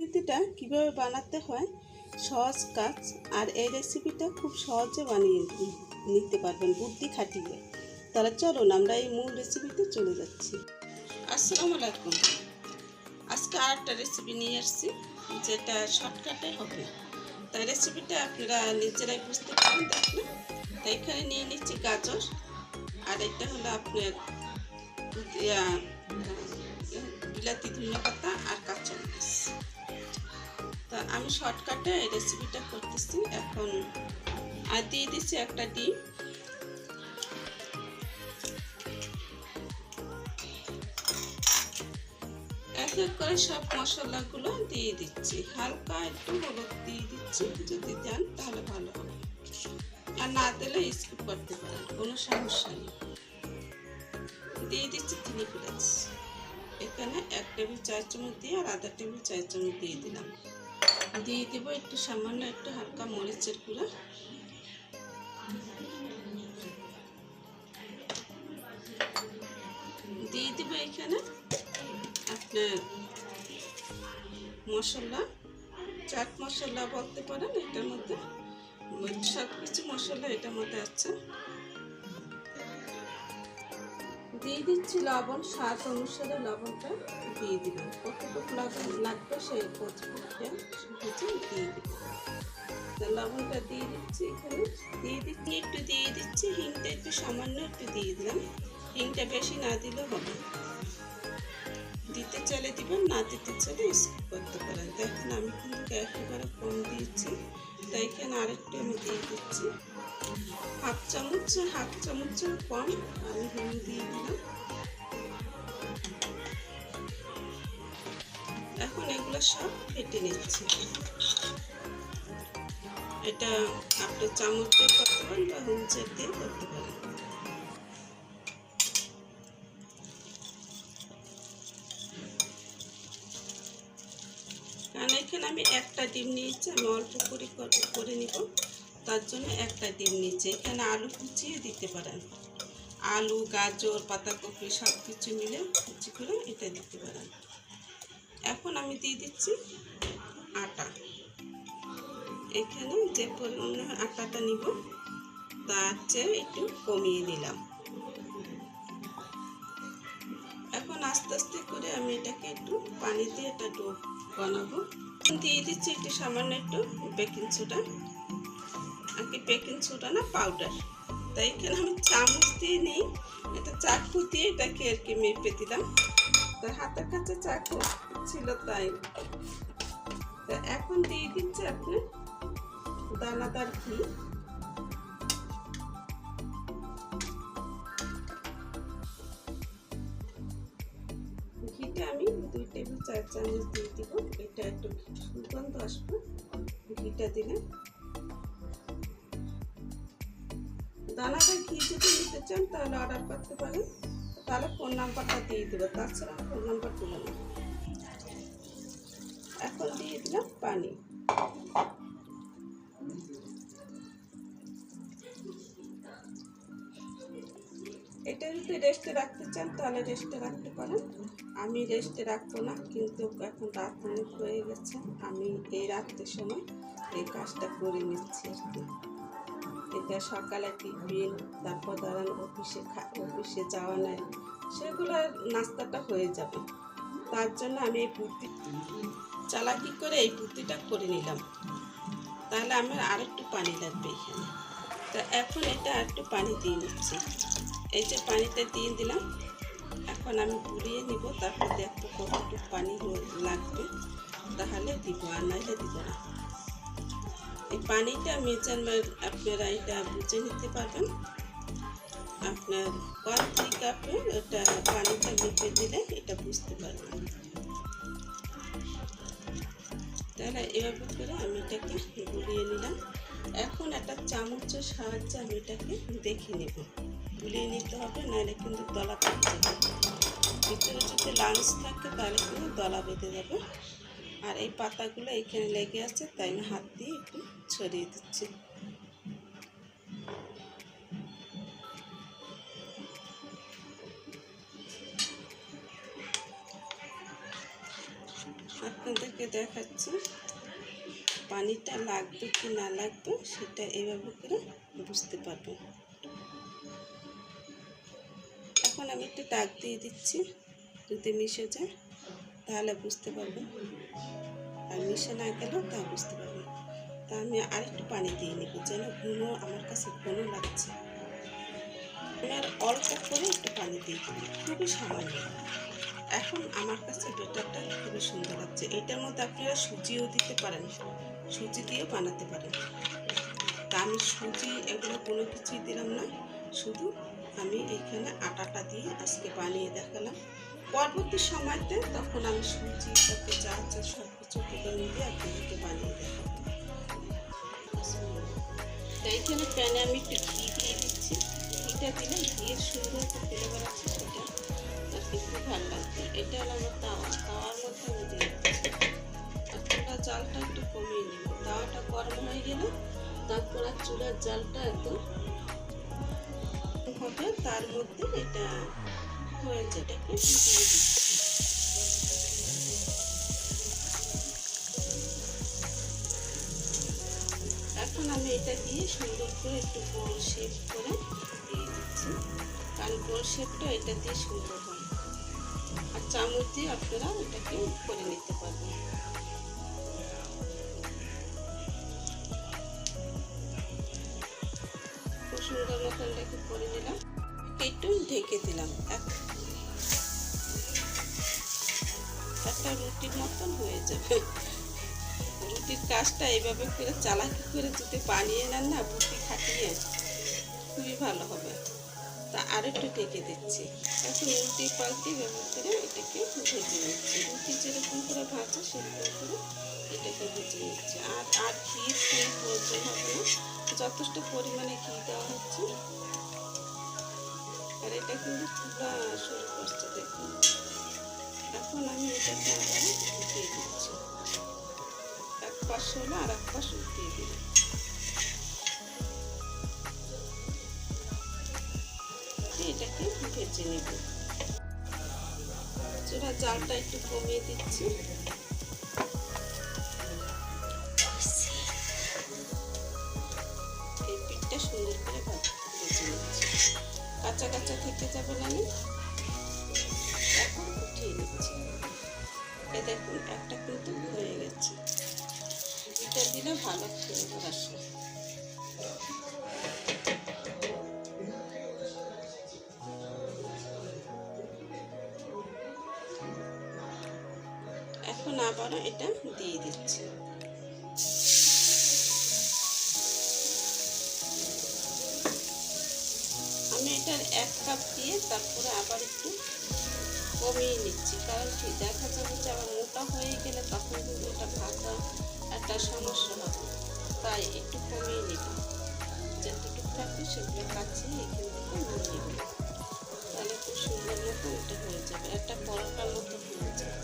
পদ্ধতিটা কিভাবে বানাতে হয় সহজ কাজ, আর এই রেসিপিটা খুব সহজে বানিয়ে নিতে পারবেন বুদ্ধি খাটিয়ে। তাহলে চলুন আমরা এই মূল রেসিপিতে চলে যাচ্ছি। আসসালামু আলাইকুম। আজকে আরেকটা রেসিপি নিয়ে আসছি যেটা শর্টকাটে হবে। তাই রেসিপিটা আপনারা নিজেরাই বুঝতে পারেন দেখলে। তাই এখানে নিয়ে নিচ্ছি গাজর, আর এটা হলো আপনার বিলাতি ধনিয়া পাতা আর কাঁচামরিচ। তা আমি শর্টকাটে এই রেসিপিটা করতেছি এখন। আর দিয়ে দিচ্ছি একটা ডিম, এক এক করে সব মশলাগুলো দিয়ে দিচ্ছি। হালকা একটু হলুদ দিয়ে দিচ্ছি, যদি দেন তাহলে ভালো হবে, আর না দিলে স্কিপ করতে পারেন, কোনো সমস্যা নেই। দিয়ে দিচ্ছি 3 পেঁয়াজ, এখানে 1 টেবিল চার চামচ দিয়ে আর আধা টেবিল চার চামচ দিয়ে দিলাম। দিয়ে দেব একটু সামান্য একটু হালকা মরিচের গুঁড়া, দিয়ে দেব এখানে আপনার মশলা, চাট মশলা বলতে পারেন। এটার মধ্যে সব কিছু মশলা এটার মধ্যে আছে। দিয়ে দিচ্ছি লবণ, স্বাদ অনুসারে লবণটা দিয়ে দিলাম। কতটুকু লবণ লাগবে সেই বুঝে দিয়ে দিব। লবণটা দিয়ে দিচ্ছি, এখানে দিয়ে দিচ্ছি একটু, দিয়ে দিচ্ছি হিংটা একটু সামান্য একটু দিয়ে দিলাম। হিংটা বেশি না দিলেও হবে, দিতে চাইলে দিবেন, না দিতে চাইলে স্কিপ করতে পারেন। দেখেন আমি কিন্তু একেবারে কম দিয়েছি, তাই এখানে আরেকটু আমি দিয়ে দিচ্ছি হাফ চামচের কম আমি হিং দিয়ে দিলাম। এখন এগুলো সব ফেটে নিচ্ছি। এটা আপনি চামচ দিয়ে করতে পারেন বা হুঁচের দিয়ে করতে পারেন। কারণ এখানে আমি একটা ডিম নিয়েছি, আমি অল্প করে নিব, তার জন্য একটা ডিম নিয়েছি। এখানে আলু কুচিয়ে দিতে পারেন, আলু গাজর পাতাকপি সব কিছু মিলে কুচি করে এটা দিতে পারেন। এখন আমি দিয়ে দিচ্ছি আটা। এখানে যে পরিমাণে আটাটা নিব তার চেয়ে একটু কমিয়ে নিলাম। এখন আস্তে আস্তে করে আমি এটাকে একটু পানি দিয়ে এটা ডো বানাবো। দিয়ে দিচ্ছি একটু সামান্য একটু বেকিং সোডা, আর কি বেকিং সোডা না পাউডার। তাই এখানে আমি চামচ দিয়ে নিই, এটা চাকু দিয়ে এটাকে আর কি মেপে দিলাম। তার হাতের কাছে চাকু ছিল তাই। এখন দিয়ে দিচ্ছি আপনার দানাদার ঘি। ঘিটা আমি 2 টেবিল চার চামচ দিয়ে দিব। এটা একটু সুগন্ধ আসবে ঘিটা দিলে। দানাদার ঘি যদি নিতে চান তাহলে অর্ডার করতে পারেন, তাহলে ফোন নাম্বারটা দিয়ে দেবো, তাছাড়া ফোন নাম্বার দেবো না। এখন দিয়ে দিলাম পানি। এটা যদি রেস্টে রাখতে চান তাহলে রেস্টে রাখতে পারেন। আমি রেস্টে রাখবো না, কিন্তু এখন রাত অনেক হয়ে গেছে, আমি এই রাত্রের সময় এই কাজটা করে নিচ্ছি আর কি। এটা সকালে টিফিন, তারপর ধরেন অফিসে যাওয়া নাই, সেগুলোর নাস্তাটা হয়ে যাবে। তার জন্য আমি এই বুদ্ধি চালাকি করে এই বুদ্ধিটা করে নিলাম। তাহলে আমার আরেকটু পানি লাগবে এখানে। তো এখন এটা আরেকটু পানি দিয়ে নিচ্ছি। এই যে পানিটা দিয়ে দিলাম, এখন আমি গুলিয়ে নিব, তারপর দেখবো কতটুকু পানি লাগবে, তাহলে দিব, আর নাইলে দিব না। এই পানিটা মেজারমেন্ট আপনারা এটা বুঝে নিতে পারবেন। আপনার 1-3 কাপে এটা পানিটা মেপে দিলে এটা বুঝতে পারবেন। তাহলে এভাবে করে আমি এটাকে গুলিয়ে নিলাম। এখন একটা চামচের সাহায্যে আমি এটাকে দেখে নেব। গুলিয়ে নিতে হবে, নাহলে কিন্তু দলা পেতে যাবে। ভিতরে যদি লাঞ্চ থাকে তাহলে কিন্তু দলা বেঁধে যাবে। আর এই পাতাগুলো এখানে লেগে আছে, তাই আমি হাত দিয়ে একটু ছড়িয়ে দিচ্ছি। আপনাদের আপনাদেরকে দেখাচ্ছি পানিটা লাগবে কি না লাগবে সেটা এইভাবে করে বুঝতে পারবেন। এখন আমি একটু দাগ দিয়ে দিচ্ছি, যদি মিশে যায় তাহলে বুঝতে পারবেন, আর মিশে না গেলেও তা বুঝতে পারবেন। তা আমি আরেকটু পানি দিয়ে নেব, যেন ঘন, আমার কাছে ঘন লাগছে। আমি আর অল্প করে একটু পানি দিয়ে দিই, খুবই সামান্য। এখন আমার কাছে ব্যাটারটা খুবই সুন্দর লাগছে। এটার মধ্যে আপনারা সুজিও দিতে পারেন, সুজি দিয়েও বানাতে পারেন। তা আমি সুজি এগুলো কোনো কিছুই দিলাম না, শুধু আমি এখানে আটাটা দিয়ে আজকে বানিয়ে দেখালাম। পরবর্তী সময়তে তখন আমি সুজি তাতে যা আছে সব কিছু তুলে নিয়ে আপনাদেরকে বানিয়ে দেখাবো। তো এইখানে প্যানে আমি একটু ঘি দিয়ে দিচ্ছি। ঘিটা দিলে ঘিয়ের সুন্দর একটা ফ্লেভার আছে, সেটা আর কি খুব ভালো লাগবে। এটা হলো আমার তাওয়ার মধ্যে আমি দিয়ে দিচ্ছি। আর চুলার জালটা একটু কমিয়ে নেব। তাওয়াটা গরম হয়ে গেলে তারপর আর চুলার জালটা একদম হবে, তার মধ্যে এটা হয়ে যেটাকে দিয়ে দিচ্ছি। এখন আমি এটা দিয়ে সুন্দর করে একটু গোল শেপ করে দিয়ে দিচ্ছি, কারণ গোল শেপটা এটা দিয়ে সুন্দর হয়। আর চামচ দিয়ে আপনারা এটাকে করে নিতে পারবেন। খুব সুন্দর মতন এটাকে করে নিলাম, একটু ঢেকে দিলাম। একটা রুটির মতন হয়ে যাবে। রুটির কাজটা এইভাবে করে চালাকি করে যদি বানিয়ে নেন না, বুদ্ধি খাটিয়ে, খুবই ভালো হবে। তা আরেকটু ঢেকে দিচ্ছি। এখন উল্টি পাল্টি ব্যবহার করে এটাকে ভেজে নিচ্ছি। রুটি যেরকম করে ভাজা সেরকম করে এটাকে ভেজে নিচ্ছি। আর ঘির কোনো প্রয়োজন হবে না, যথেষ্ট পরিমাণে ঘি দেওয়া হচ্ছে। আর এটা কিন্তু পুরা শুরু করছে, দেখুন। এখন আমি এটাকে আবার উঠিয়ে দিচ্ছি। এক পাশ হলে আর এক পাশ উঠিয়ে দিই। এটাকে ভেজে নেব। চুলার জালটা একটু কমিয়ে দিচ্ছি। এই পিঠটা সুন্দর করে ভেজে নিচ্ছি, কাঁচা কাঁচা থেকে যাবে না। আমি এখন উঠিয়ে নিচ্ছি। এ দেখুন একটা কিন্তু হয়ে গেছে। এটা দিলে ভালো ফ্লেভার আসে। এখন আবারও এটা দিয়ে দিচ্ছি। আমি এটার 1 কাপ দিয়ে তারপরে আবার একটু কমিয়ে নিচ্ছি, কারণ কি দেখা যাবে যে আবার মোটা হয়ে গেলে তখন কিন্তু এটা ভাজা একটা সমস্যা হবে। তাই একটু কমিয়ে নিব, যতটুকু থাকবে সেগুলো কাছিয়ে এখান থেকে নিয়ে নিব। তাহলে খুব সুন্দর মতো এটা হয়ে যাবে, একটা পরোটার মতো হয়ে যাবে।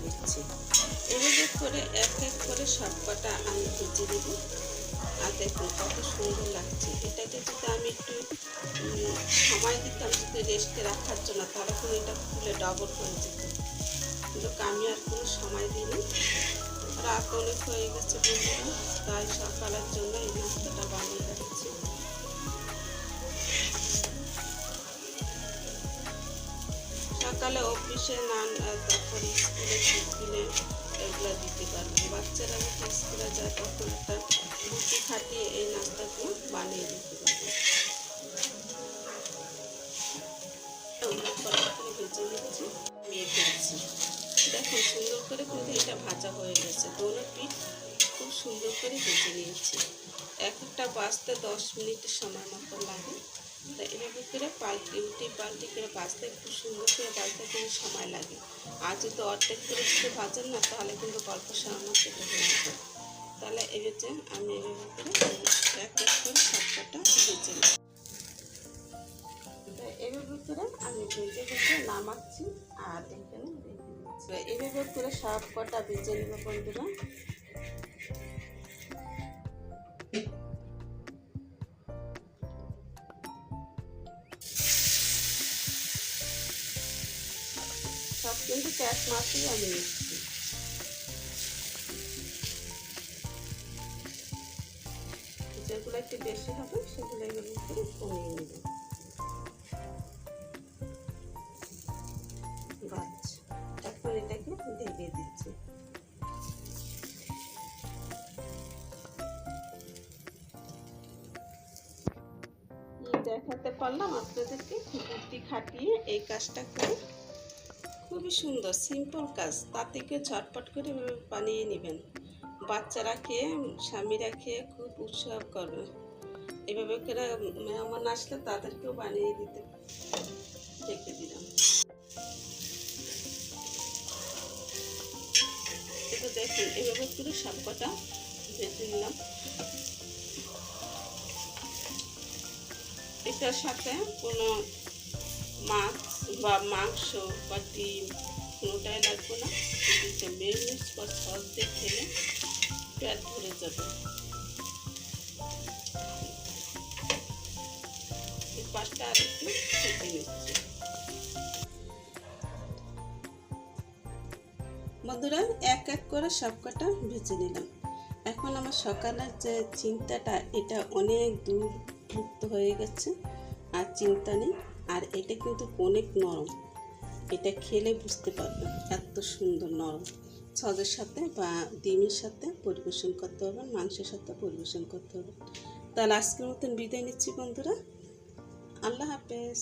নিচ্ছি এভাবে করে এক এক করে সবকটা আমি ভেজে দেব। আর দেখুন কত সুন্দর লাগছে। এটাকে যদি আমি একটু সময় দিতাম যদি রেস্টে রাখার জন্য, তাহলে কিন্তু এটা ফুলে ডবল হয়ে যেত। কিন্তু আমি আর কোনো সময় দিইনি। রাত অনেক হয়ে গেছে বন্ধুরা, তাই সকালের জন্য এই নাস্তাটা বানিয়ে রাখছি। সকালে অফিসে নান, তারপরে স্কুলে টিফিনে এগুলো দিতে পারবেন। বাচ্চারা যখন স্কুলে যায় তখন একটা রুটি খাটিয়ে এই নাস্তাগুলো বানিয়ে দিতে পারবেন। ভেজে নিচ্ছি, নিয়ে ফেলছি। দেখুন সুন্দর করে কিন্তু এটা ভাজা হয়ে গেছে। দোনো পিঠ খুব সুন্দর করে ভেজে নিয়েছি। এক একটা বাজতে 10 মিনিটের সময় মতো লাগে। তা এভাবে করে উল্টি পাল্টি করে ভাজতে খুব সুন্দর করে ভাজতে কিন্তু সময় লাগে। আর যদি অর্ধেক করে যদি ভাজেন না, তাহলে কিন্তু গল্প সামান্য সেটা হয়ে যাবে। তাহলে এভাবে আমি এভাবে করে এক এক করে সবকটা ভেজে নিই। এভাবে করে আমি ভেজে ভেজে নামাচ্ছি আর এখানে রেখে দিচ্ছি। এভাবে করে সব কটা ভেজে নেব বন্ধুরা। সব কিন্তু 1 মাসেই আমি নিচ্ছি। যেগুলো একটু বেশি হবে সেগুলো এগুলো করে কমিয়ে নেবেন। বাস, এখন এটাকে ঢেকে দিচ্ছি। দেখাতে পারলাম আপনাদেরকে বুদ্ধি খাটিয়ে এই কাজটা করে। খুবই সুন্দর সিম্পল কাজ, তাতে কেউ ঝটপট করে বানিয়ে নেবেন। বাচ্চারা খেয়ে, স্বামীরা খেয়ে খুব উৎসাহ করবে। এভাবে করে মেহমান আসলে তাদেরকেও বানিয়ে দিতে রেখে দিলাম। এটা দেখুন, এভাবে করে সবকটা ভেজে নিলাম। এটার সাথে কোনো মাছ বা মাংস বা ডিম কোনোটাই লাগবে না। এটা মেয়োনিজ বা সস দিয়ে খেলে পেট ভরে যাবে। এই পাশটা আর একটু ভেজে নিচ্ছি। বন্ধুরা, এক এক করে সবকটা ভেজে নিলাম। এখন আমার সকালের যে চিন্তাটা, এটা অনেক দূর মুক্ত হয়ে গেছে, আর চিন্তা নেই। আর এটা কিন্তু অনেক নরম, এটা খেলে বুঝতে পারবেন এত সুন্দর নরম। সসের সাথে বা ডিমের সাথে পরিবেশন করতে হবে, মাংসের সাথে পরিবেশন করতে হবে। তাহলে আজকের মতন বিদায় নিচ্ছি বন্ধুরা, আল্লাহ হাফেজ।